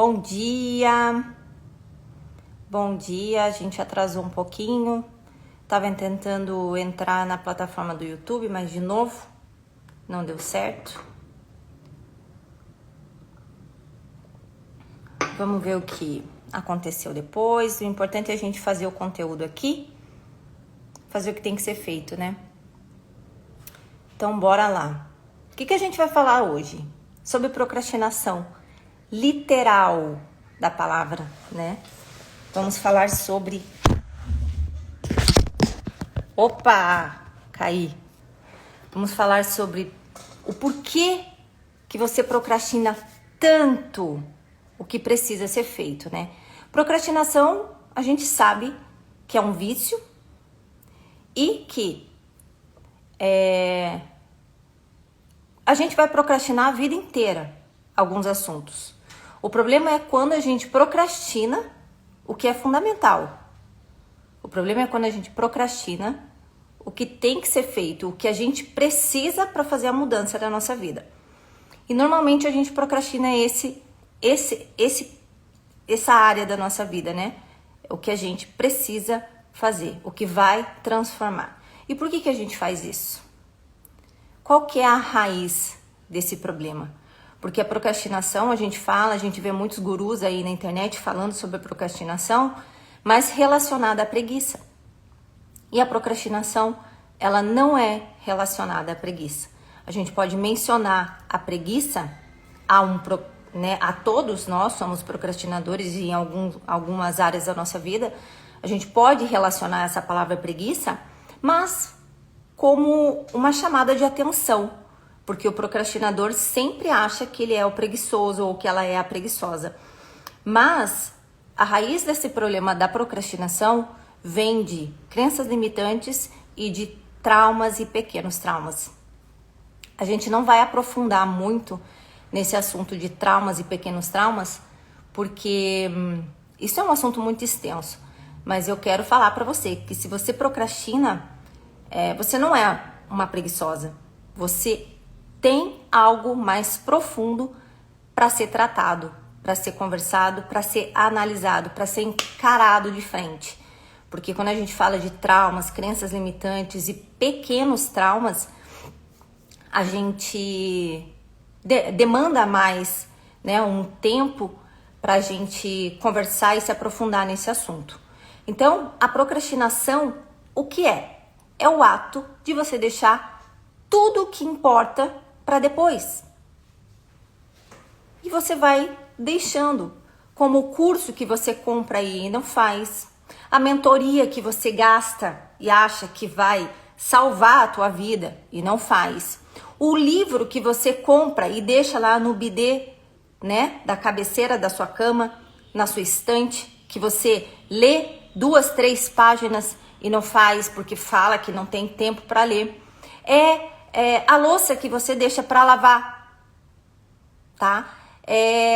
Bom dia! Bom dia, a gente atrasou um pouquinho. Tava tentando entrar na plataforma do YouTube, mas de novo não deu certo. Vamos ver o que aconteceu depois. O importante é a gente fazer o conteúdo aqui, fazer o que tem que ser feito, né? Então, bora lá. O que a gente vai falar hoje? Sobre procrastinação literal da palavra, né? Vamos falar sobre... Opa! Caí. Vamos falar sobre o porquê que você procrastina tanto o que precisa ser feito, né? Procrastinação, a gente sabe que é um vício e que a gente vai procrastinar a vida inteira alguns assuntos. O problema é quando a gente procrastina o que é fundamental. O problema é quando a gente procrastina o que tem que ser feito, o que a gente precisa para fazer a mudança da nossa vida. E normalmente a gente procrastina essa área da nossa vida, né? O que a gente precisa fazer, o que vai transformar. E por que a gente faz isso? Qual que é a raiz desse problema? Porque a procrastinação, a gente vê muitos gurus aí na internet falando sobre a procrastinação, mas relacionada à preguiça. E a procrastinação, ela não é relacionada à preguiça. A gente pode mencionar a preguiça a todos nós somos procrastinadores em algumas áreas da nossa vida. A gente pode relacionar essa palavra preguiça, mas como uma chamada de atenção, porque o procrastinador sempre acha que ele é o preguiçoso ou que ela é a preguiçosa. Mas a raiz desse problema da procrastinação vem de crenças limitantes e de traumas e pequenos traumas. A gente não vai aprofundar muito nesse assunto de traumas e pequenos traumas, porque isso é um assunto muito extenso. Mas eu quero falar para você que se você procrastina, você não é uma preguiçosa. Você tem algo mais profundo para ser tratado, para ser conversado, para ser analisado, para ser encarado de frente. Porque quando a gente fala de traumas, crenças limitantes e pequenos traumas, a gente demanda mais, né, um tempo para a gente conversar e se aprofundar nesse assunto. Então, a procrastinação, o que é? É o ato de você deixar tudo o que importa para depois. E você vai deixando, como o curso que você compra e não faz, a mentoria que você gasta e acha que vai salvar a tua vida e não faz, o livro que você compra e deixa lá no bidê, né, da cabeceira da sua cama, na sua estante, que você lê 2, 3 páginas e não faz porque fala que não tem tempo para ler, a louça que você deixa para lavar, tá?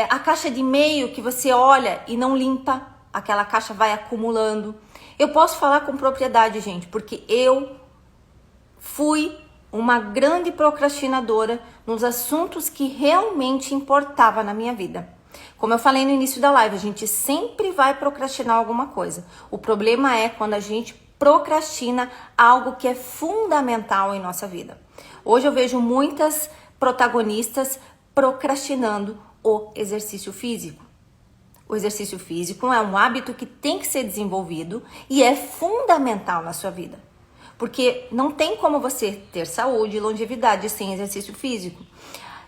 A caixa de e-mail que você olha e não limpa, aquela caixa vai acumulando. Eu posso falar com propriedade, gente, porque eu fui uma grande procrastinadora nos assuntos que realmente importavam na minha vida. Como eu falei no início da live, a gente sempre vai procrastinar alguma coisa. O problema é quando a gente procrastina algo que é fundamental em nossa vida. Hoje eu vejo muitas protagonistas procrastinando o exercício físico. O exercício físico é um hábito que tem que ser desenvolvido e é fundamental na sua vida. Porque não tem como você ter saúde e longevidade sem exercício físico.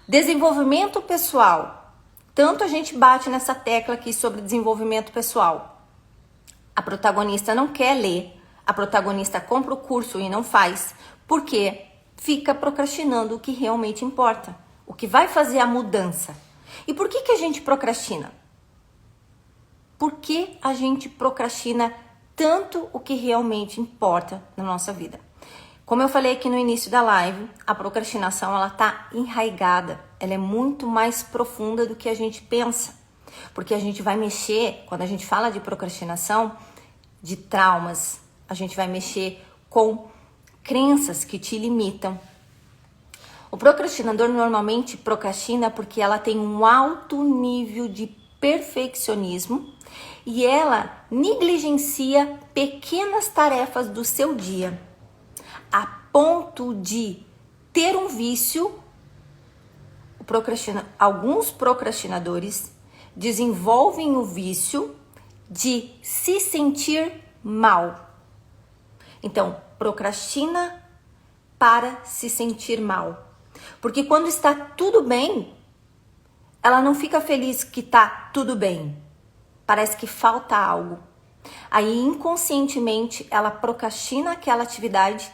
Desenvolvimento pessoal. Tanto a gente bate nessa tecla aqui sobre desenvolvimento pessoal. A protagonista não quer ler, a protagonista compra o curso e não faz, porque fica procrastinando o que realmente importa, o que vai fazer a mudança. E por que a gente procrastina? Por que a gente procrastina tanto o que realmente importa na nossa vida? Como eu falei aqui no início da live, a procrastinação ela tá enraigada, ela é muito mais profunda do que a gente pensa. Porque a gente vai mexer, quando a gente fala de procrastinação, de traumas, a gente vai mexer com crenças que te limitam. O procrastinador normalmente procrastina porque ela tem um alto nível de perfeccionismo e ela negligencia pequenas tarefas do seu dia, a ponto de ter um vício. Alguns procrastinadores desenvolvem o vício de se sentir mal. Então, procrastina para se sentir mal. Porque quando está tudo bem, ela não fica feliz que está tudo bem. Parece que falta algo. Aí, inconscientemente, ela procrastina aquela atividade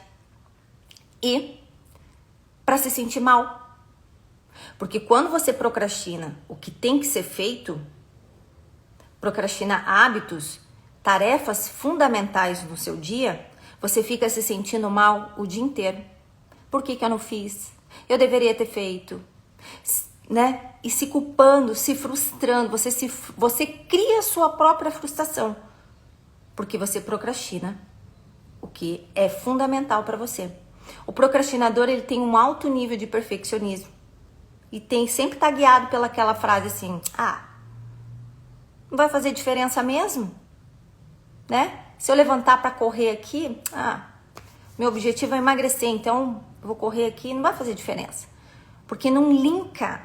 e para se sentir mal. Porque quando você procrastina o que tem que ser feito, procrastina hábitos, tarefas fundamentais no seu dia, você fica se sentindo mal o dia inteiro. Por que eu não fiz? Eu deveria ter feito, né? E se culpando, se frustrando, você cria a sua própria frustração, porque você procrastina o que é fundamental para você. O procrastinador, ele tem um alto nível de perfeccionismo e sempre tá guiado pelaquela frase assim: não vai fazer diferença mesmo, né? Se eu levantar para correr aqui, meu objetivo é emagrecer, então eu vou correr aqui, não vai fazer diferença. Porque não linka,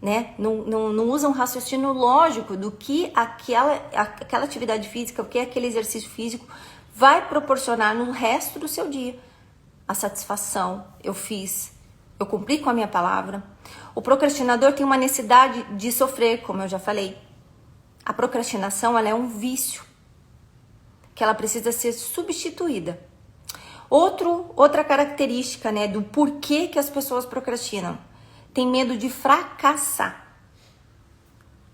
né? Não usa um raciocínio lógico do que aquela atividade física, o que aquele exercício físico vai proporcionar no resto do seu dia. A satisfação, eu fiz, eu cumpri com a minha palavra. O procrastinador tem uma necessidade de sofrer, como eu já falei. A procrastinação, ela é um vício, que ela precisa ser substituída. Outra característica, né, do porquê que as pessoas procrastinam. Tem medo de fracassar.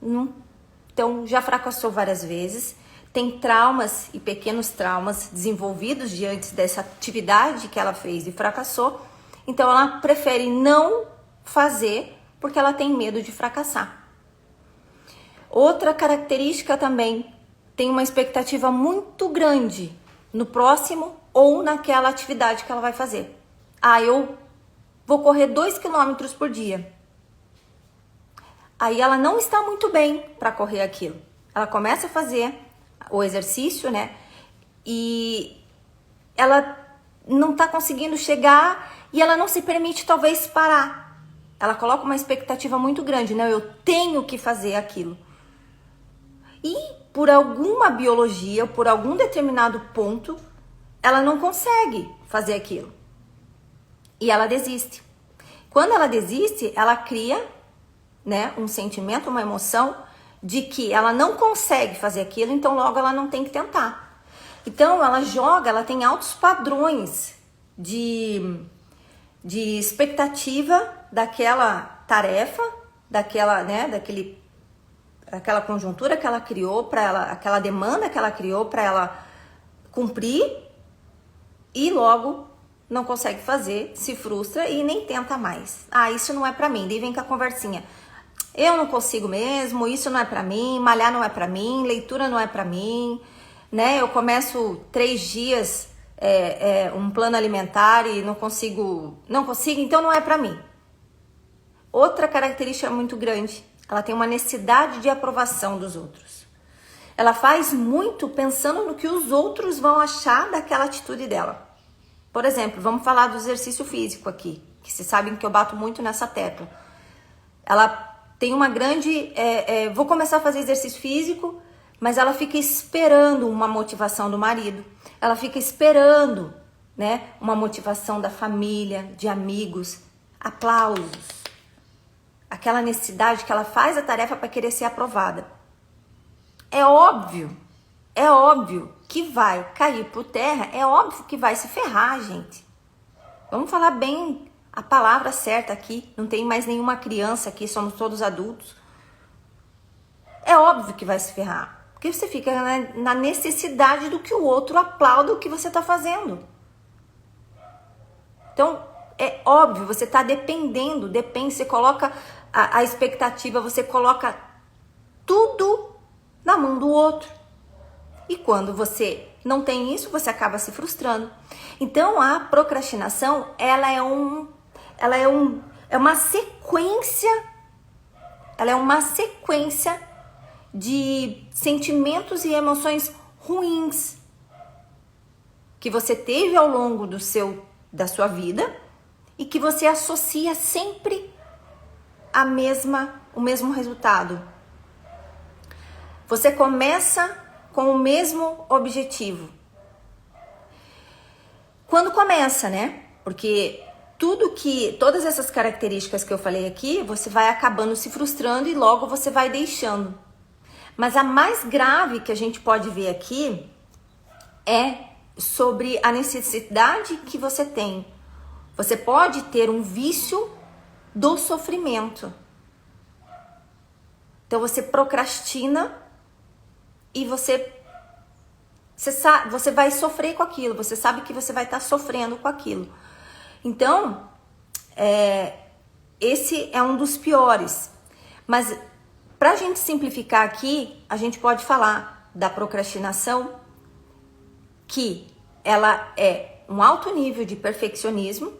Então, já fracassou várias vezes. Tem traumas e pequenos traumas desenvolvidos diante dessa atividade que ela fez e fracassou. Então, ela prefere não fazer porque ela tem medo de fracassar. Outra característica também, tem uma expectativa muito grande no próximo ou naquela atividade que ela vai fazer. Eu vou correr 2 km por dia. Aí ela não está muito bem para correr aquilo. Ela começa a fazer o exercício, né? E ela não está conseguindo chegar e ela não se permite talvez parar. Ela coloca uma expectativa muito grande, né? Eu tenho que fazer aquilo. E por alguma biologia, por algum determinado ponto, ela não consegue fazer aquilo. E ela desiste. Quando ela desiste, ela cria, né, um sentimento, uma emoção de que ela não consegue fazer aquilo, então logo ela não tem que tentar. Então ela tem altos padrões de expectativa daquela tarefa, aquela conjuntura que ela criou para ela, aquela demanda que ela criou para ela cumprir, e logo não consegue fazer, se frustra e nem tenta mais. Isso não é pra mim. Daí vem com a conversinha: eu não consigo mesmo, isso não é pra mim, malhar não é pra mim, leitura não é pra mim, né? Eu começo 3 dias um plano alimentar e não consigo, então não é pra mim. Outra característica muito grande, ela tem uma necessidade de aprovação dos outros. Ela faz muito pensando no que os outros vão achar daquela atitude dela. Por exemplo, vamos falar do exercício físico aqui, que vocês sabem que eu bato muito nessa tecla. Ela tem uma grande... vou começar a fazer exercício físico, mas ela fica esperando uma motivação do marido. Ela fica esperando, né, uma motivação da família, de amigos, aplausos. Aquela necessidade que ela faz a tarefa para querer ser aprovada. É óbvio que vai cair por terra, é óbvio que vai se ferrar, gente. Vamos falar bem a palavra certa aqui, não tem mais nenhuma criança aqui, somos todos adultos. É óbvio que vai se ferrar, porque você fica na necessidade do que o outro aplauda o que você está fazendo. Então, é óbvio, você está depende, você coloca a expectativa, você coloca tudo na mão do outro. E quando você não tem isso, você acaba se frustrando. Então, a procrastinação, ela é uma sequência de sentimentos e emoções ruins que você teve ao longo da sua vida e que você associa sempre o mesmo resultado. Você começa com o mesmo objetivo. Quando começa, né? Porque todas essas características que eu falei aqui, você vai acabando se frustrando e logo você vai deixando. Mas a mais grave que a gente pode ver aqui é sobre a necessidade que você tem. Você pode ter um vício do sofrimento. Então você procrastina e você vai sofrer com aquilo, você sabe que você vai estar sofrendo com aquilo. Então, esse é um dos piores. Mas, para a gente simplificar aqui, a gente pode falar da procrastinação, que ela é um alto nível de perfeccionismo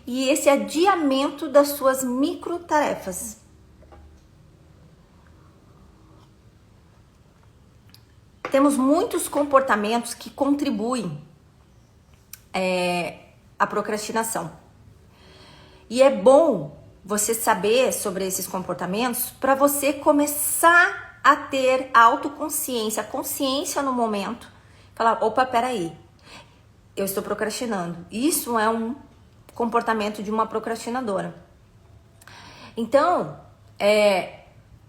e esse adiamento das suas micro tarefas. Temos muitos comportamentos que contribuem à procrastinação. E é bom você saber sobre esses comportamentos para você começar a ter a autoconsciência, a consciência no momento. Falar, opa, peraí, eu estou procrastinando. Isso é um comportamento de uma procrastinadora. Então,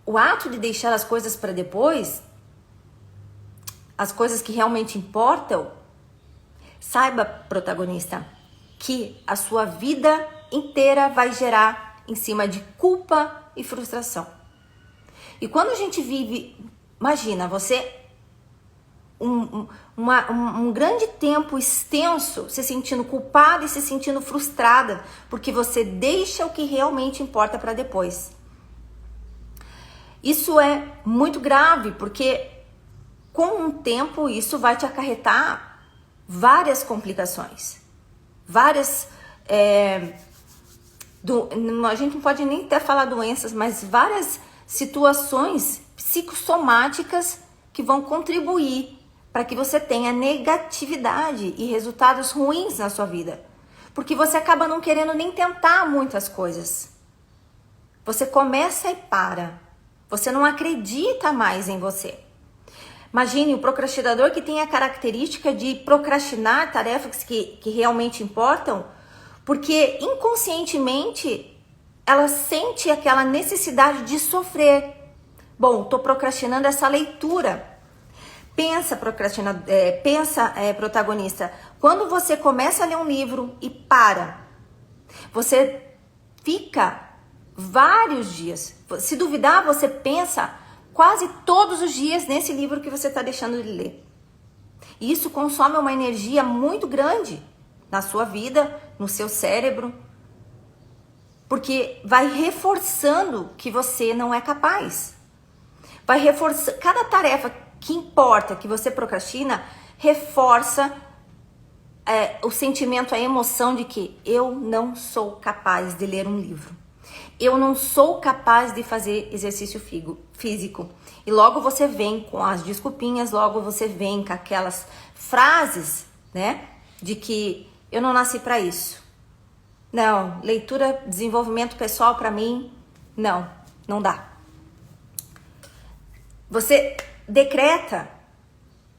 o ato de deixar as coisas para depois, as coisas que realmente importam, saiba, protagonista, que a sua vida inteira vai gerar em cima de culpa e frustração. E quando a gente vive, imagina, você um grande tempo extenso se sentindo culpada e se sentindo frustrada porque você deixa o que realmente importa para depois. Isso é muito grave porque com o tempo isso vai te acarretar várias complicações, várias a gente não pode nem até falar doenças, mas várias situações psicossomáticas que vão contribuir para que você tenha negatividade e resultados ruins na sua vida. Porque você acaba não querendo nem tentar muitas coisas. Você começa e para. Você não acredita mais em você. Imagine o procrastinador que tem a característica de procrastinar tarefas que realmente importam, porque inconscientemente ela sente aquela necessidade de sofrer. Bom, estou procrastinando essa leitura. Pensa, protagonista, quando você começa a ler um livro e para, você fica vários dias. Se duvidar, você pensa quase todos os dias nesse livro que você está deixando de ler. E isso consome uma energia muito grande na sua vida, no seu cérebro, porque vai reforçando que você não é capaz. Vai reforçando cada tarefa que importa, que você procrastina, reforça o sentimento, a emoção de que eu não sou capaz de ler um livro. Eu não sou capaz de fazer exercício físico. E logo você vem com as desculpinhas, logo você vem com aquelas frases, né? De que eu não nasci para isso. Não, leitura, desenvolvimento pessoal para mim, não dá. Você decreta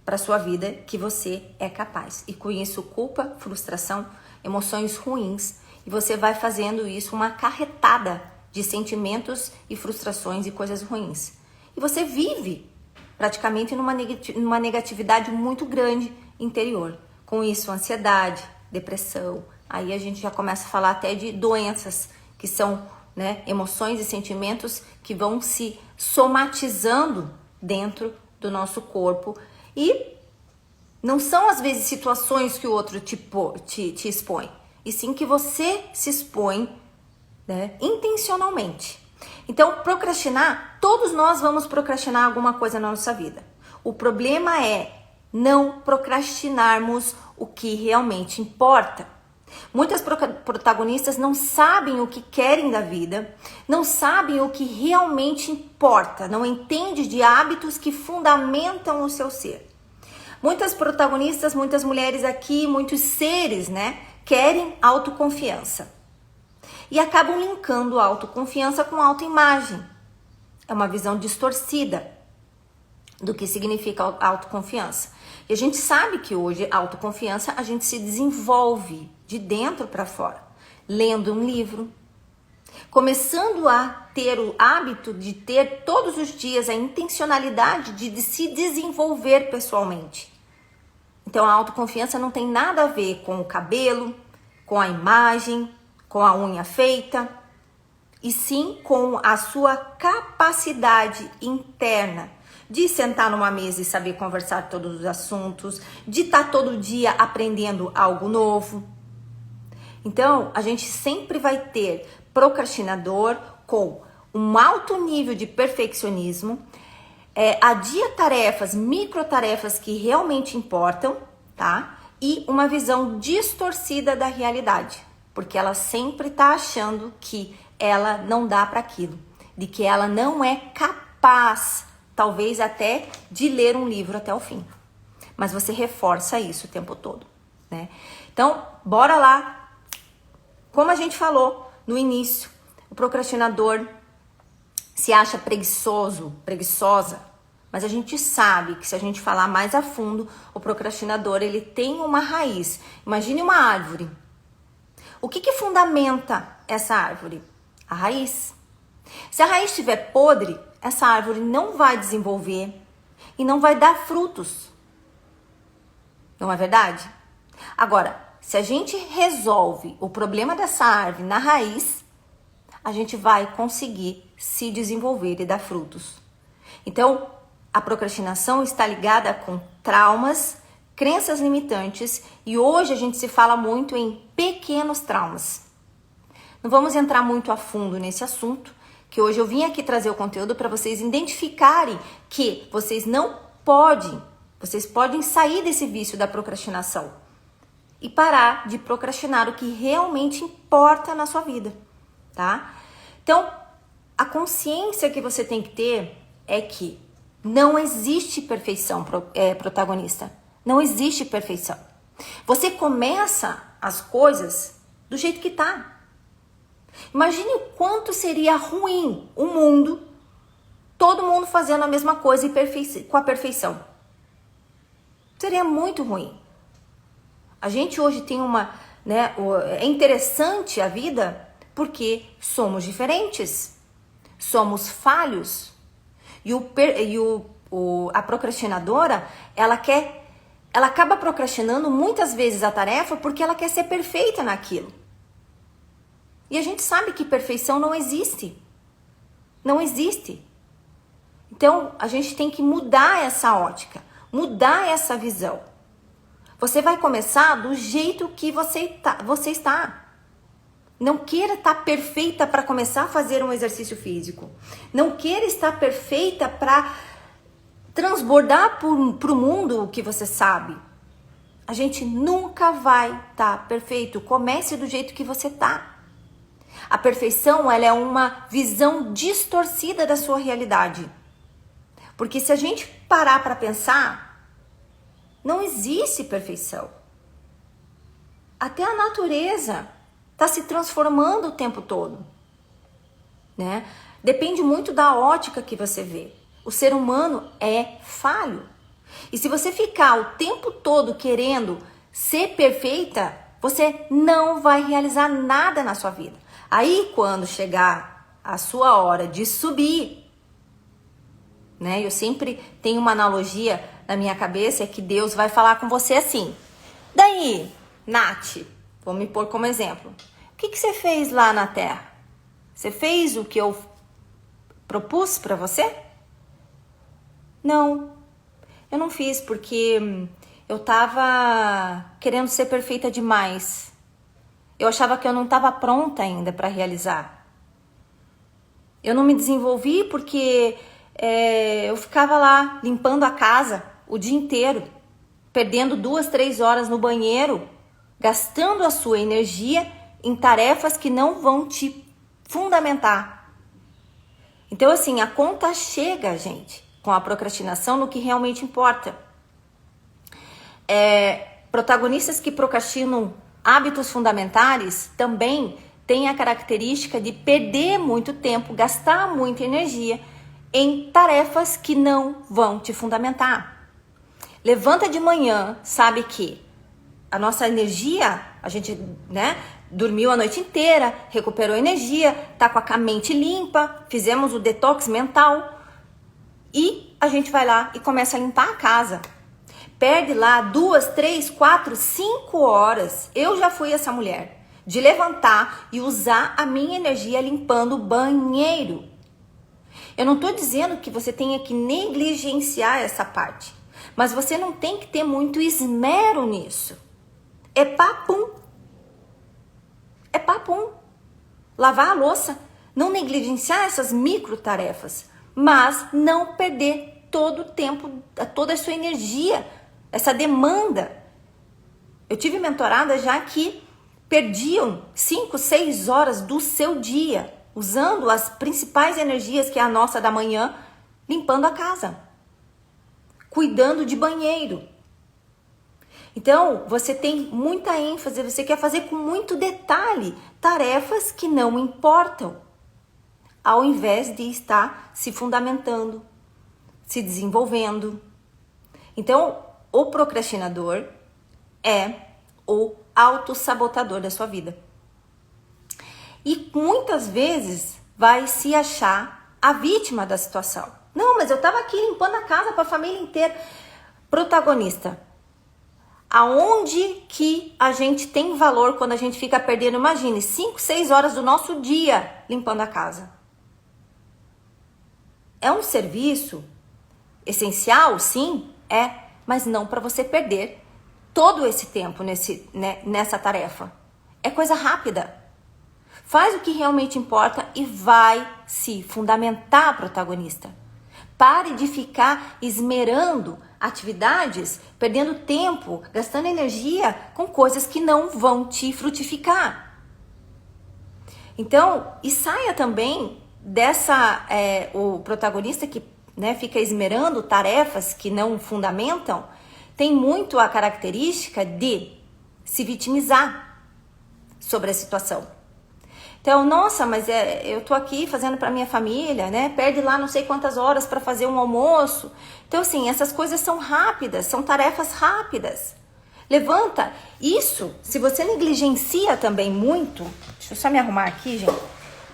para sua vida que você é capaz. E com isso, culpa, frustração, emoções ruins. E você vai fazendo isso uma carretada de sentimentos e frustrações e coisas ruins. E você vive praticamente numa negatividade muito grande interior. Com isso, ansiedade, depressão. Aí a gente já começa a falar até de doenças, que são, né, emoções e sentimentos que vão se somatizando dentro do nosso corpo. E não são às vezes situações que o outro te expõe, e sim que você se expõe, né, intencionalmente. Então, procrastinar, todos nós vamos procrastinar alguma coisa na nossa vida. O problema é não procrastinarmos o que realmente importa. Muitas protagonistas não sabem o que querem da vida, não sabem o que realmente importa, não entendem de hábitos que fundamentam o seu ser. Muitas protagonistas, muitas mulheres aqui, muitos seres, né, querem autoconfiança. E acabam linkando autoconfiança com autoimagem. É uma visão distorcida do que significa autoconfiança. E a gente sabe que hoje autoconfiança a gente se desenvolve de dentro para fora, lendo um livro, começando a ter o hábito de ter todos os dias a intencionalidade de se desenvolver pessoalmente. Então a autoconfiança não tem nada a ver com o cabelo, com a imagem, com a unha feita, e sim com a sua capacidade interna de sentar numa mesa e saber conversar todos os assuntos, de estar todo dia aprendendo algo novo. Então, a gente sempre vai ter procrastinador com um alto nível de perfeccionismo, adia tarefas, microtarefas que realmente importam, tá? E uma visão distorcida da realidade, porque ela sempre tá achando que ela não dá para aquilo, de que ela não é capaz, talvez até de ler um livro até o fim. Mas você reforça isso o tempo todo, né? Então, bora lá. Como a gente falou no início, o procrastinador se acha preguiçoso, preguiçosa, mas a gente sabe que se a gente falar mais a fundo, o procrastinador ele tem uma raiz. Imagine uma árvore. O que fundamenta essa árvore? A raiz. Se a raiz estiver podre, essa árvore não vai desenvolver e não vai dar frutos. Não é verdade? Agora, se a gente resolve o problema dessa árvore na raiz, a gente vai conseguir se desenvolver e dar frutos. Então, a procrastinação está ligada com traumas, crenças limitantes e hoje a gente se fala muito em pequenos traumas. Não vamos entrar muito a fundo nesse assunto, que hoje eu vim aqui trazer o conteúdo para vocês identificarem que vocês vocês podem sair desse vício da procrastinação e parar de procrastinar o que realmente importa na sua vida, tá? Então, a consciência que você tem que ter é que não existe perfeição, protagonista. Não existe perfeição. Você começa as coisas do jeito que tá. Imagine o quanto seria ruim o mundo, todo mundo fazendo a mesma coisa e com a perfeição. Seria muito ruim. A gente hoje tem é interessante a vida porque somos diferentes, somos falhos. E a procrastinadora, ela acaba procrastinando muitas vezes a tarefa porque ela quer ser perfeita naquilo. E a gente sabe que perfeição não existe. Não existe. Então, a gente tem que mudar essa ótica, mudar essa visão. Você vai começar do jeito que você está. Não queira estar perfeita para começar a fazer um exercício físico. Não queira estar perfeita para transbordar para o mundo o que você sabe. A gente nunca vai estar perfeito. Comece do jeito que você está. A perfeição, ela é uma visão distorcida da sua realidade. Porque se a gente parar para pensar, não existe perfeição. Até a natureza está se transformando o tempo todo, né? Depende muito da ótica que você vê. O ser humano é falho. E se você ficar o tempo todo querendo ser perfeita, você não vai realizar nada na sua vida. Aí, quando chegar a sua hora de subir, né? Eu sempre tenho uma analogia na minha cabeça, é que Deus vai falar com você assim. Daí, Nath, vou me pôr como exemplo. O que você fez lá na Terra? Você fez o que eu propus para você? Não, eu não fiz porque eu tava querendo ser perfeita demais. Eu achava que eu não estava pronta ainda para realizar. Eu não me desenvolvi porque eu ficava lá limpando a casa o dia inteiro, perdendo 2, 3 horas no banheiro, gastando a sua energia em tarefas que não vão te fundamentar. Então, assim, a conta chega, gente, com a procrastinação no que realmente importa. Protagonistas que procrastinam hábitos fundamentares também têm a característica de perder muito tempo, gastar muita energia em tarefas que não vão te fundamentar. Levanta de manhã, sabe que a nossa energia, a gente, dormiu a noite inteira, recuperou energia, tá com a mente limpa, fizemos o detox mental e a gente vai lá e começa a limpar a casa. Perde lá 2, 3, 4, 5 horas. Eu já fui essa mulher de levantar e usar a minha energia limpando o banheiro. Eu não tô dizendo que você tenha que negligenciar essa parte, mas você não tem que ter muito esmero nisso. É papum. É papum. Lavar a louça, não negligenciar essas micro tarefas, mas não perder todo o tempo, toda a sua energia, essa demanda. Eu tive mentoradas já que perdiam 5, 6 horas do seu dia, usando as principais energias, que é a nossa da manhã, limpando a casa, cuidando de banheiro. Então, você tem muita ênfase, você quer fazer com muito detalhe tarefas que não importam, ao invés de estar se fundamentando, se desenvolvendo. Então, o procrastinador é o autossabotador da sua vida. E muitas vezes vai se achar a vítima da situação. Não, mas eu estava aqui limpando a casa para a família inteira. Protagonista. Aonde que a gente tem valor quando a gente fica perdendo, imagine, 5, 6 horas do nosso dia limpando a casa? É um serviço essencial, sim, mas não para você perder todo esse tempo nessa tarefa. É coisa rápida. Faz o que realmente importa e vai se fundamentar, protagonista. Pare de ficar esmerando atividades, perdendo tempo, gastando energia com coisas que não vão te frutificar. Então, e saia também o protagonista que fica esmerando tarefas que não fundamentam, tem muito a característica de se vitimizar sobre a situação. Então, nossa, mas eu tô aqui fazendo para minha família, perde lá não sei quantas horas para fazer um almoço. Então, assim, essas coisas são rápidas, são tarefas rápidas. Levanta. Isso, se você negligencia também muito, deixa eu só me arrumar aqui, gente,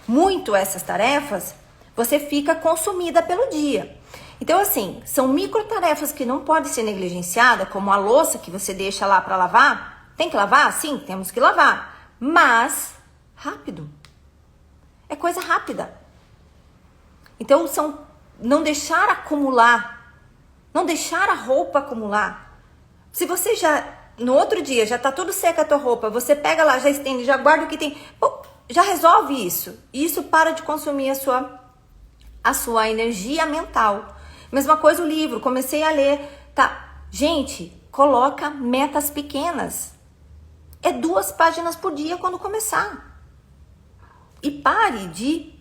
muito essas tarefas, você fica consumida pelo dia. Então, assim, são micro tarefas que não podem ser negligenciadas, como a louça que você deixa lá para lavar. Tem que lavar? Sim, temos que lavar. Mas, rápido. É coisa rápida. Então, não deixar acumular. Não deixar a roupa acumular. Se você no outro dia, já tá tudo seca a tua roupa, você pega lá, já estende, já guarda o que tem, já resolve isso. E isso para de consumir a sua energia mental. Mesma coisa o livro, comecei a ler, tá? Gente, coloca metas pequenas. É 2 páginas por dia quando começar. E pare de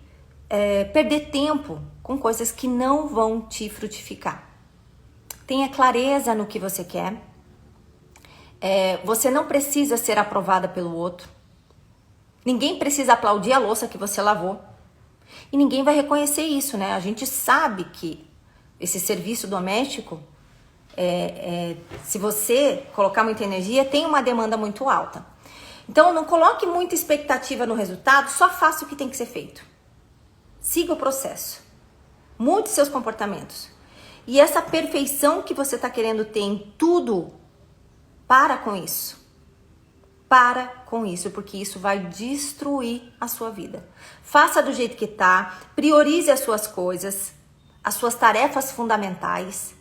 perder tempo com coisas que não vão te frutificar. Tenha clareza no que você quer. Você não precisa ser aprovada pelo outro. Ninguém precisa aplaudir a louça que você lavou. E ninguém vai reconhecer isso, né? A gente sabe que esse serviço doméstico, se você colocar muita energia, tem uma demanda muito alta. Então, não coloque muita expectativa no resultado, só faça o que tem que ser feito. Siga o processo. Mude seus comportamentos. E essa perfeição que você está querendo ter em tudo, para com isso. Para com isso, porque isso vai destruir a sua vida. Faça do jeito que tá, priorize as suas coisas, as suas tarefas fundamentais,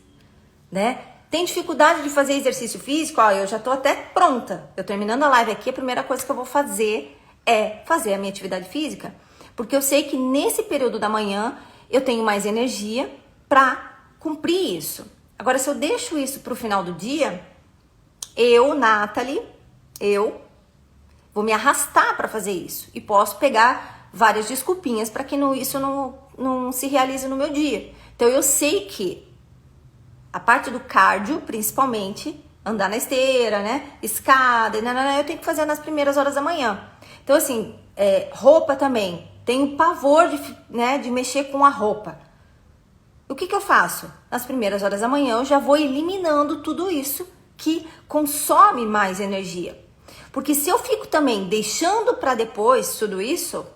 Tem dificuldade de fazer exercício físico? Eu já tô até pronta. Eu terminando a live aqui, a primeira coisa que eu vou fazer é fazer a minha atividade física, porque eu sei que nesse período da manhã eu tenho mais energia para cumprir isso. Agora, se eu deixo isso para o final do dia, eu, Nathalie, Eu vou me arrastar para fazer isso e posso pegar várias desculpinhas para que isso não se realize no meu dia. Então eu sei que a parte do cardio, principalmente, andar na esteira, né, escada, eu tenho que fazer nas primeiras horas da manhã. Então assim, roupa também, tenho pavor de mexer com a roupa. O que eu faço? Nas primeiras horas da manhã eu já vou eliminando tudo isso que consome mais energia. Porque se eu fico também deixando para depois tudo isso,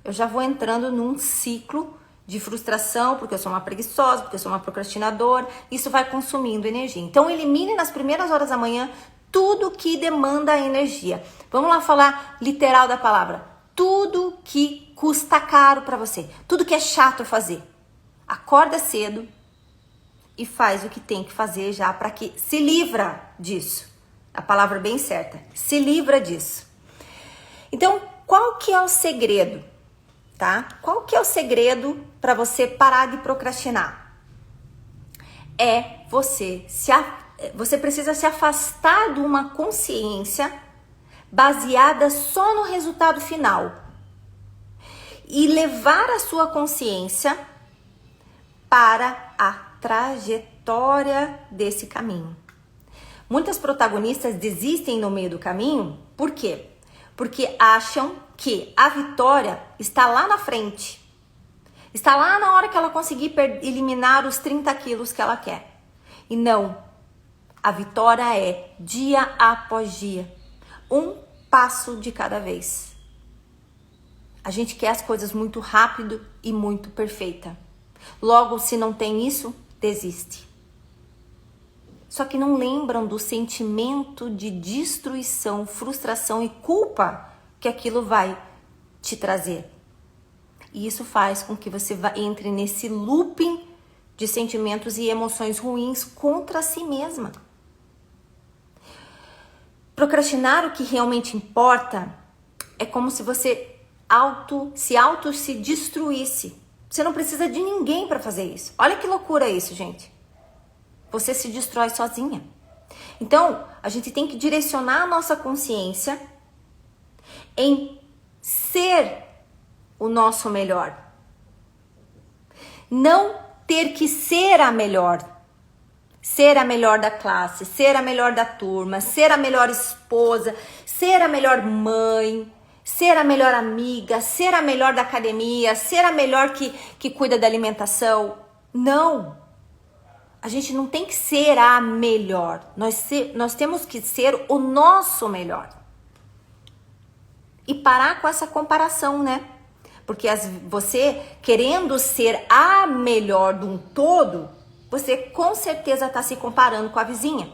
eu já vou entrando num ciclo de frustração, porque eu sou uma preguiçosa, porque eu sou uma procrastinadora, isso vai consumindo energia. Então elimine nas primeiras horas da manhã tudo que demanda energia. Vamos lá falar literal da palavra. Tudo que custa caro para você, tudo que é chato fazer. Acorda cedo e faz o que tem que fazer já para que se livra disso. A palavra bem certa, se livra disso. Então, qual que é o segredo, tá? Qual que é o segredo para você parar de procrastinar? Você precisa se afastar de uma consciência baseada só no resultado final e levar a sua consciência para a trajetória desse caminho. Muitas protagonistas desistem no meio do caminho, por quê? Porque acham que a vitória está lá na frente. Está lá na hora que ela conseguir eliminar os 30 quilos que ela quer. E não, a vitória é dia após dia, um passo de cada vez. A gente quer as coisas muito rápido e muito perfeita. Logo, se não tem isso, desiste. Só que não lembram do sentimento de destruição, frustração e culpa que aquilo vai te trazer. E isso faz com que você entre nesse looping de sentimentos e emoções ruins contra si mesma. Procrastinar o que realmente importa é como se você se destruísse. Você não precisa de ninguém para fazer isso. Olha que loucura isso, gente. Você se destrói sozinha. Então, a gente tem que direcionar a nossa consciência em ser o nosso melhor. Não ter que ser a melhor. Ser a melhor da classe, ser a melhor da turma, ser a melhor esposa, ser a melhor mãe, ser a melhor amiga, ser a melhor da academia, ser a melhor que cuida da alimentação. Não. A gente não tem que ser a melhor. Nós temos que ser o nosso melhor. E parar com essa comparação, né? Porque você querendo ser a melhor de um todo, você com certeza está se comparando com a vizinha.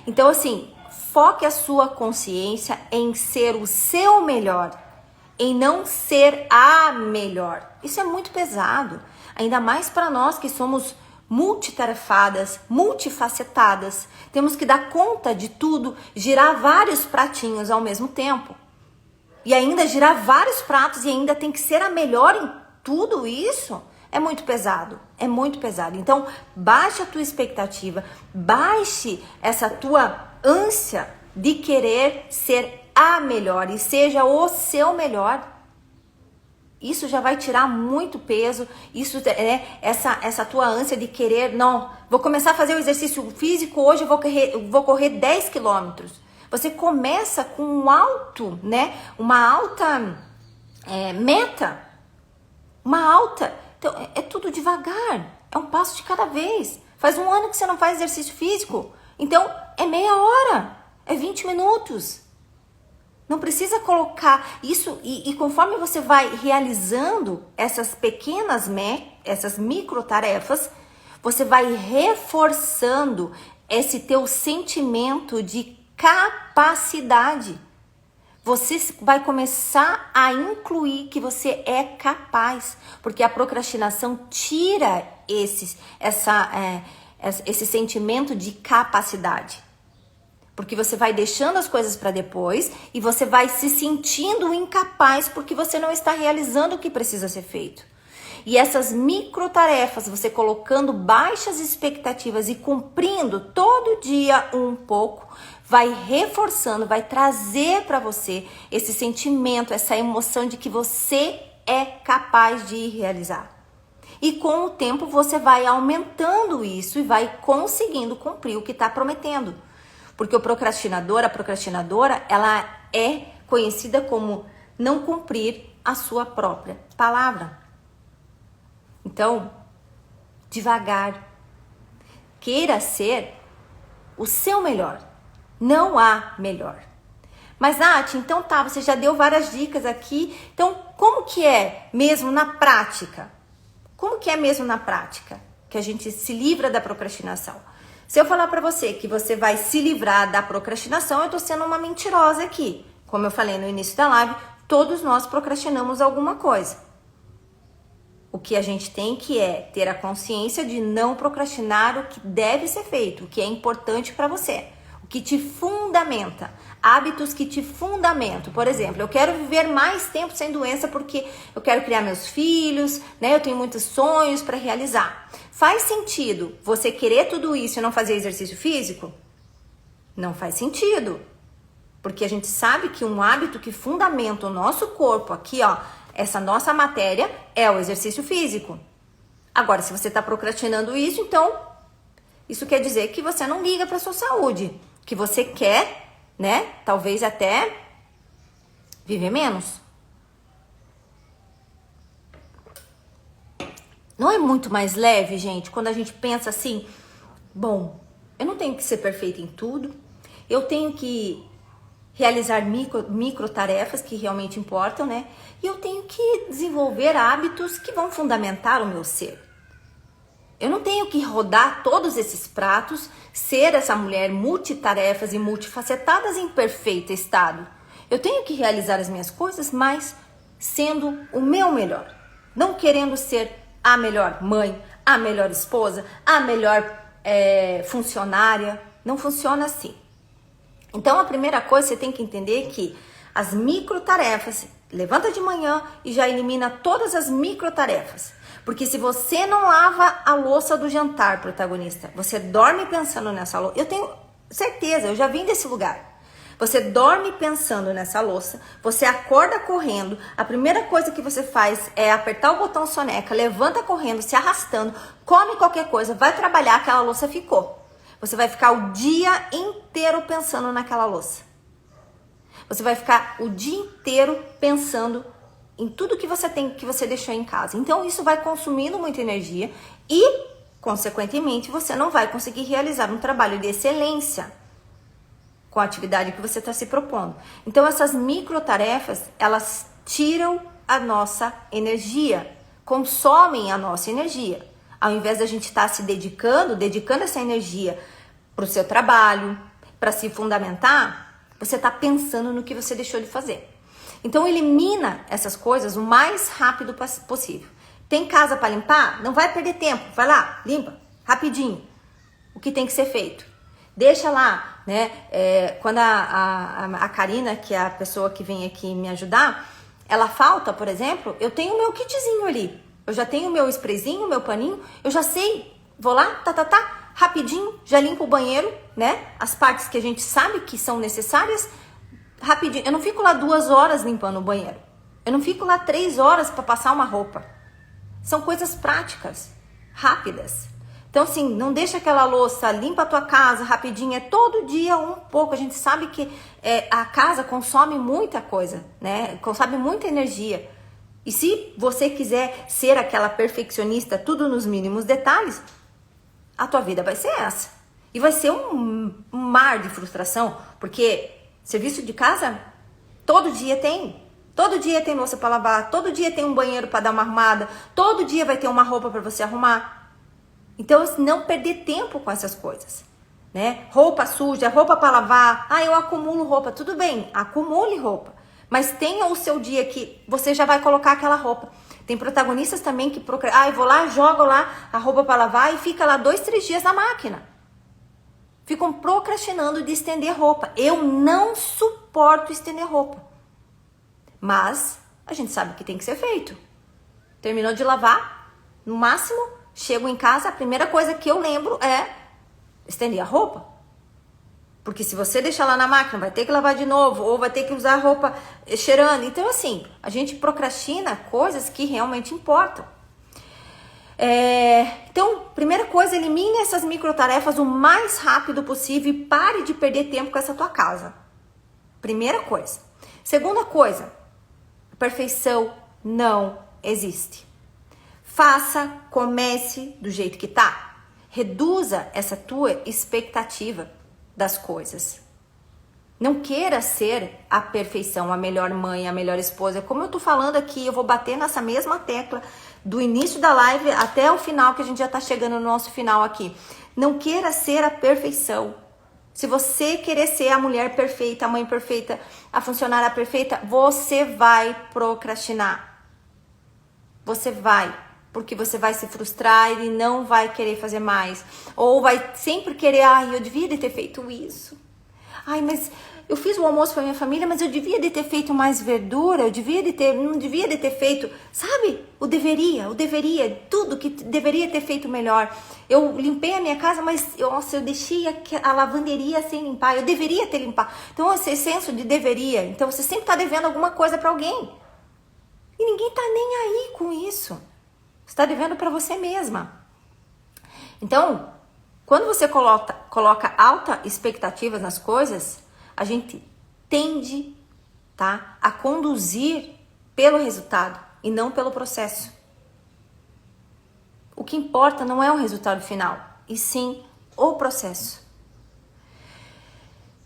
Então, assim, foque a sua consciência em ser o seu melhor, em não ser a melhor. Isso é muito pesado, ainda mais para nós que somos multitarefadas, multifacetadas. Temos que dar conta de tudo, girar vários pratinhos ao mesmo tempo. E ainda girar vários pratos e ainda tem que ser a melhor em tudo isso. É muito pesado, é muito pesado. Então, baixe a tua expectativa, baixe essa tua ânsia de querer ser a melhor e seja o seu melhor. Isso já vai tirar muito peso, isso essa tua ânsia de querer, não, vou começar a fazer o exercício físico, hoje eu vou correr 10 quilômetros. Você começa com uma alta meta, então é tudo devagar, é um passo de cada vez. Faz um ano que você não faz exercício físico, então é meia hora, é 20 minutos. Não precisa colocar isso, e conforme você vai realizando essas essas micro tarefas, você vai reforçando esse teu sentimento de capacidade. Você vai começar a incluir que você é capaz, porque a procrastinação tira esse sentimento de capacidade. Porque você vai deixando as coisas para depois e você vai se sentindo incapaz porque você não está realizando o que precisa ser feito. E essas micro tarefas, você colocando baixas expectativas e cumprindo todo dia um pouco, vai reforçando, vai trazer para você esse sentimento, essa emoção de que você é capaz de realizar. E com o tempo você vai aumentando isso e vai conseguindo cumprir o que está prometendo. Porque o procrastinador, a procrastinadora, ela é conhecida como não cumprir a sua própria palavra. Então, devagar. Queira ser o seu melhor. Não há melhor. Mas, Nath, então tá, você já deu várias dicas aqui. Então, como que é mesmo na prática? Como que é mesmo na prática que a gente se livra da procrastinação? Se eu falar pra você que você vai se livrar da procrastinação, eu tô sendo uma mentirosa aqui. Como eu falei no início da live, todos nós procrastinamos alguma coisa. O que a gente tem que é ter a consciência de não procrastinar o que deve ser feito, o que é importante para você, o que te fundamenta, hábitos que te fundamentam. Por exemplo, eu quero viver mais tempo sem doença porque eu quero criar meus filhos, né? Eu tenho muitos sonhos para realizar. Faz sentido você querer tudo isso e não fazer exercício físico? Não faz sentido. Porque a gente sabe que um hábito que fundamenta o nosso corpo aqui, ó, essa nossa matéria é o exercício físico. Agora, se você está procrastinando isso, então isso quer dizer que você não liga para sua saúde, que você quer, né, talvez até viver menos. Não é muito mais leve, gente, quando a gente pensa assim, bom, eu não tenho que ser perfeita em tudo, eu tenho que realizar micro tarefas que realmente importam, né? E eu tenho que desenvolver hábitos que vão fundamentar o meu ser. Eu não tenho que rodar todos esses pratos, ser essa mulher multitarefas e multifacetadas em perfeito estado. Eu tenho que realizar as minhas coisas, mas sendo o meu melhor. Não querendo ser a melhor mãe, a melhor esposa, a melhor funcionária. Não funciona assim. Então, a primeira coisa, você tem que entender que as microtarefas, levanta de manhã e já elimina todas as microtarefas. Porque se você não lava a louça do jantar, protagonista, você dorme pensando nessa louça. Eu tenho certeza, eu já vim desse lugar. Você dorme pensando nessa louça, você acorda correndo, a primeira coisa que você faz é apertar o botão soneca, levanta correndo, se arrastando, come qualquer coisa, vai trabalhar, aquela louça ficou. Você vai ficar o dia inteiro pensando naquela louça. Você vai ficar o dia inteiro pensando em tudo que você tem, que você deixou em casa. Então, isso vai consumindo muita energia e, consequentemente, você não vai conseguir realizar um trabalho de excelência com a atividade que você está se propondo. Então, essas microtarefas, elas tiram a nossa energia, consomem a nossa energia. Ao invés da gente estar se dedicando essa energia para o seu trabalho, para se fundamentar, você está pensando no que você deixou de fazer. Então, elimina essas coisas o mais rápido possível. Tem casa para limpar? Não vai perder tempo. Vai lá, limpa, rapidinho. O que tem que ser feito. Deixa lá, né? Quando a Karina, que é a pessoa que vem aqui me ajudar, ela falta, por exemplo, eu tenho o meu kitzinho ali. Eu já tenho o meu sprayzinho, o meu paninho, eu já sei, vou lá, rapidinho, já limpo o banheiro, né? As partes que a gente sabe que são necessárias, rapidinho. Eu não fico lá 2 horas limpando o banheiro. Eu não fico lá 3 horas para passar uma roupa. São coisas práticas, rápidas. Então, assim, não deixa aquela louça, limpa a tua casa rapidinho, é todo dia um pouco. A gente sabe que a casa consome muita coisa, né? Consome muita energia. E se você quiser ser aquela perfeccionista, tudo nos mínimos detalhes, a tua vida vai ser essa. E vai ser um mar de frustração, porque serviço de casa, todo dia tem. Todo dia tem louça para lavar, todo dia tem um banheiro para dar uma arrumada, todo dia vai ter uma roupa para você arrumar. Então, não perder tempo com essas coisas, né? Roupa suja, roupa para lavar. Eu acumulo roupa. Tudo bem, acumule roupa. Mas tenha o seu dia que você já vai colocar aquela roupa. Tem protagonistas também que eu vou lá, jogo lá a roupa para lavar e fica lá 2, 3 dias na máquina. Ficam procrastinando de estender roupa. Eu não suporto estender roupa. Mas a gente sabe que tem que ser feito. Terminou de lavar, no máximo, chego em casa, a primeira coisa que eu lembro é estender a roupa. Porque se você deixar lá na máquina, vai ter que lavar de novo, ou vai ter que usar roupa cheirando. Então, assim, a gente procrastina coisas que realmente importam. Então, primeira coisa, elimine essas microtarefas o mais rápido possível e pare de perder tempo com essa tua casa. Primeira coisa. Segunda coisa, perfeição não existe. Faça, comece do jeito que tá. Reduza essa tua expectativa das coisas. Não queira ser a perfeição, a melhor mãe, a melhor esposa. Como eu tô falando aqui, eu vou bater nessa mesma tecla do início da live até o final, que a gente já tá chegando no nosso final aqui. Não queira ser a perfeição. Se você querer ser a mulher perfeita, a mãe perfeita, a funcionária perfeita, você vai procrastinar. Você vai, porque você vai se frustrar e não vai querer fazer mais. Ou vai sempre querer, eu devia de ter feito isso. Mas eu fiz o almoço para minha família, mas eu devia de ter feito mais verdura, não devia de ter feito, sabe? O deveria, tudo que deveria ter feito melhor. Eu limpei a minha casa, mas eu deixei a lavanderia sem limpar, eu deveria ter limpado. Então, esse senso de deveria, então você sempre tá devendo alguma coisa para alguém. E ninguém tá nem aí com isso. Você tá devendo para você mesma. Então, quando você coloca alta expectativas nas coisas, a gente tende, tá, a conduzir pelo resultado e não pelo processo. O que importa não é o resultado final, e sim o processo.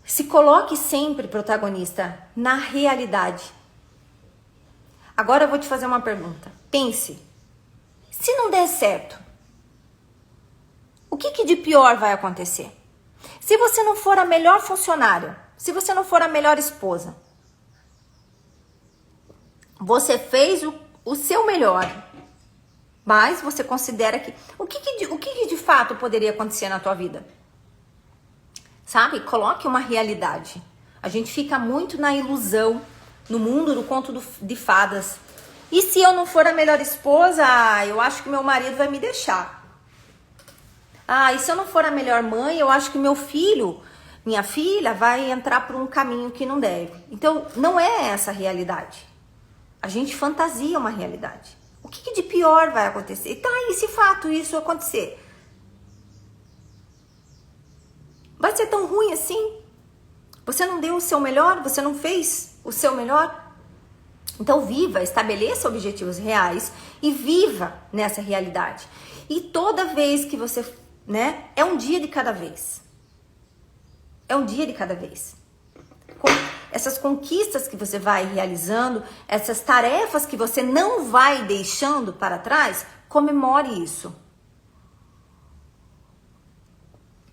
Se coloque sempre protagonista na realidade. Agora eu vou te fazer uma pergunta. Pense, se não der certo, o que de pior vai acontecer? Se você não for a melhor funcionária, se você não for a melhor esposa, você fez o seu melhor, mas você considera que... O que de fato poderia acontecer na tua vida? Sabe? Coloque uma realidade. A gente fica muito na ilusão, no mundo do conto de fadas. E se eu não for a melhor esposa, eu acho que meu marido vai me deixar. E se eu não for a melhor mãe, eu acho que meu filho, minha filha, vai entrar por um caminho que não deve. Então, não é essa a realidade. A gente fantasia uma realidade. O que de pior vai acontecer? E se fato isso acontecer? Vai ser tão ruim assim? Você não deu o seu melhor? Você não fez o seu melhor? Então viva, estabeleça objetivos reais e viva nessa realidade. E toda vez que você, é um dia de cada vez. É um dia de cada vez. Essas conquistas que você vai realizando, essas tarefas que você não vai deixando para trás, comemore isso.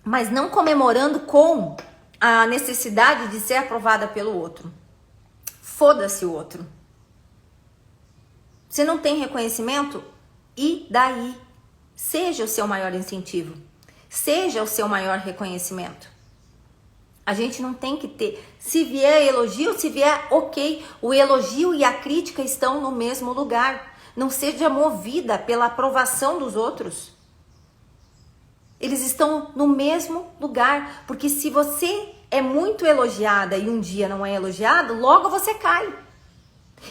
Mas não comemorando com a necessidade de ser aprovada pelo outro. Foda-se o outro. Você não tem reconhecimento? E daí? Seja o seu maior incentivo. Seja o seu maior reconhecimento. A gente não tem que ter. Se vier elogio, se vier ok. O elogio e a crítica estão no mesmo lugar. Não seja movida pela aprovação dos outros. Eles estão no mesmo lugar. Porque se você é muito elogiada e um dia não é elogiado, logo você cai.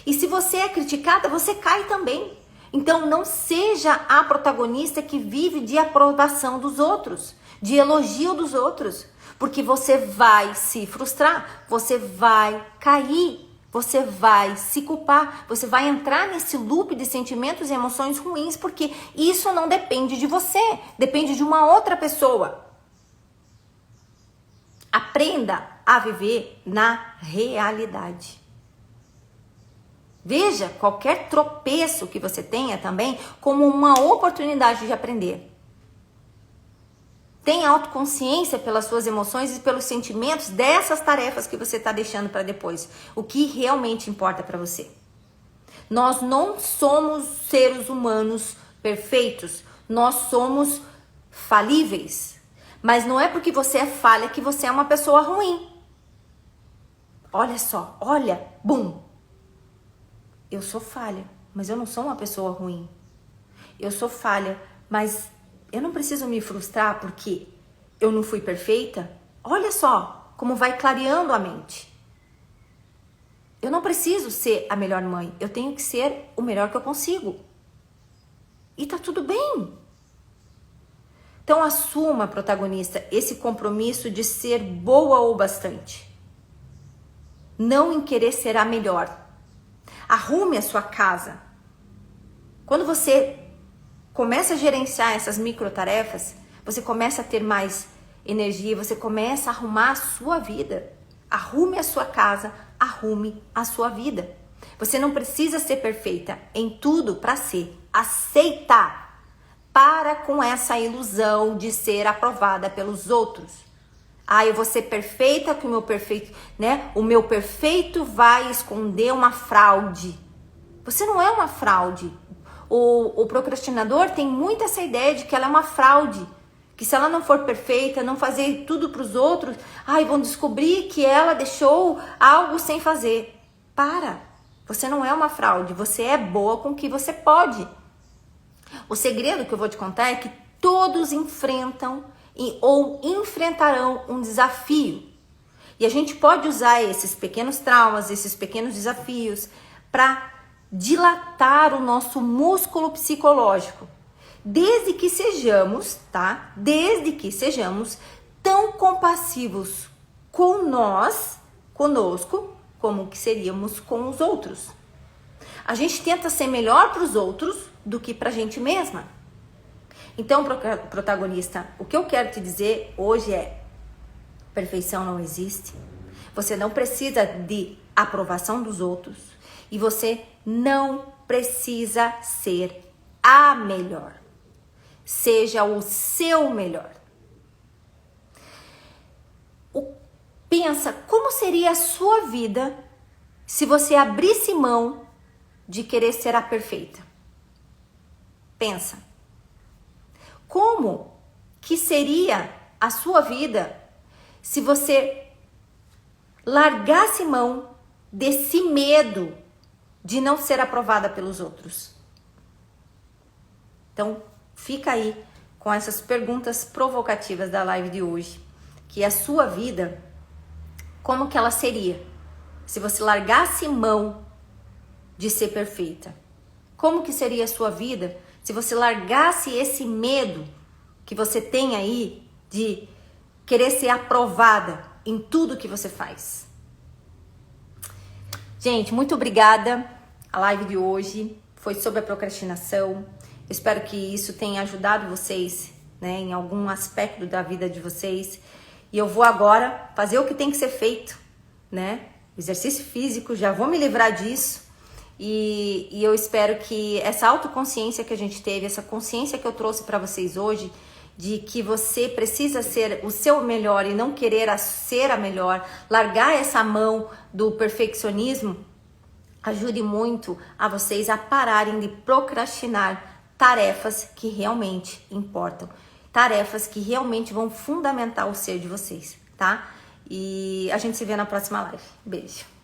E se você é criticada, você cai também. Então não seja a protagonista que vive de aprovação dos outros, de elogio dos outros, porque você vai se frustrar, você vai cair, você vai se culpar, você vai entrar nesse loop de sentimentos e emoções ruins, porque isso não depende de você, depende de uma outra pessoa. Aprenda a viver na realidade. Veja qualquer tropeço que você tenha também como uma oportunidade de aprender. Tenha autoconsciência pelas suas emoções e pelos sentimentos dessas tarefas que você está deixando para depois. O que realmente importa para você. Nós não somos seres humanos perfeitos. Nós somos falíveis. Mas não é porque você é falha que você é uma pessoa ruim. Olha só, olha, bum! Eu sou falha, mas eu não sou uma pessoa ruim. Eu sou falha, mas eu não preciso me frustrar porque eu não fui perfeita. Olha só, como vai clareando a mente. Eu não preciso ser a melhor mãe, eu tenho que ser o melhor que eu consigo. E tá tudo bem. Então assuma, protagonista, esse compromisso de ser boa o bastante. Não em querer ser a melhor. Arrume a sua casa. Quando você começa a gerenciar essas microtarefas, você começa a ter mais energia, você começa a arrumar a sua vida. Arrume a sua casa, arrume a sua vida. Você não precisa ser perfeita em tudo para ser. Aceita. Para com essa ilusão de ser aprovada pelos outros. Ah, eu vou ser perfeita que o meu perfeito, né? O meu perfeito vai esconder uma fraude. Você não é uma fraude. O procrastinador tem muito essa ideia de que ela é uma fraude. Que se ela não for perfeita, não fazer tudo para os outros, vão descobrir que ela deixou algo sem fazer. Para! Você não é uma fraude, você é boa com o que você pode. O segredo que eu vou te contar é que todos enfrentam ou enfrentarão um desafio. E a gente pode usar esses pequenos traumas, esses pequenos desafios para dilatar o nosso músculo psicológico. Desde que sejamos, tá? Desde que sejamos tão compassivos conosco, como que seríamos com os outros. A gente tenta ser melhor para os outros do que para a gente mesma. Então, protagonista, o que eu quero te dizer hoje é: perfeição não existe. Você não precisa de aprovação dos outros e você não precisa ser a melhor. Seja o seu melhor. Pensa como seria a sua vida se você abrisse mão de querer ser a perfeita. Pensa. Como que seria a sua vida se você largasse mão desse medo de não ser aprovada pelos outros? Então, fica aí com essas perguntas provocativas da live de hoje. Que a sua vida, como que ela seria se você largasse mão de ser perfeita? Como que seria a sua vida se você largasse esse medo que você tem aí de querer ser aprovada em tudo que você faz? Gente, muito obrigada. A live de hoje foi sobre a procrastinação. Eu espero que isso tenha ajudado vocês, né, em algum aspecto da vida de vocês. E eu vou agora fazer o que tem que ser feito, né? Exercício físico, já vou me livrar disso. E eu espero que essa autoconsciência que a gente teve, essa consciência que eu trouxe para vocês hoje, de que você precisa ser o seu melhor e não querer ser a melhor, largar essa mão do perfeccionismo, ajude muito a vocês a pararem de procrastinar tarefas que realmente importam, tarefas que realmente vão fundamentar o ser de vocês, tá? E a gente se vê na próxima live. Beijo!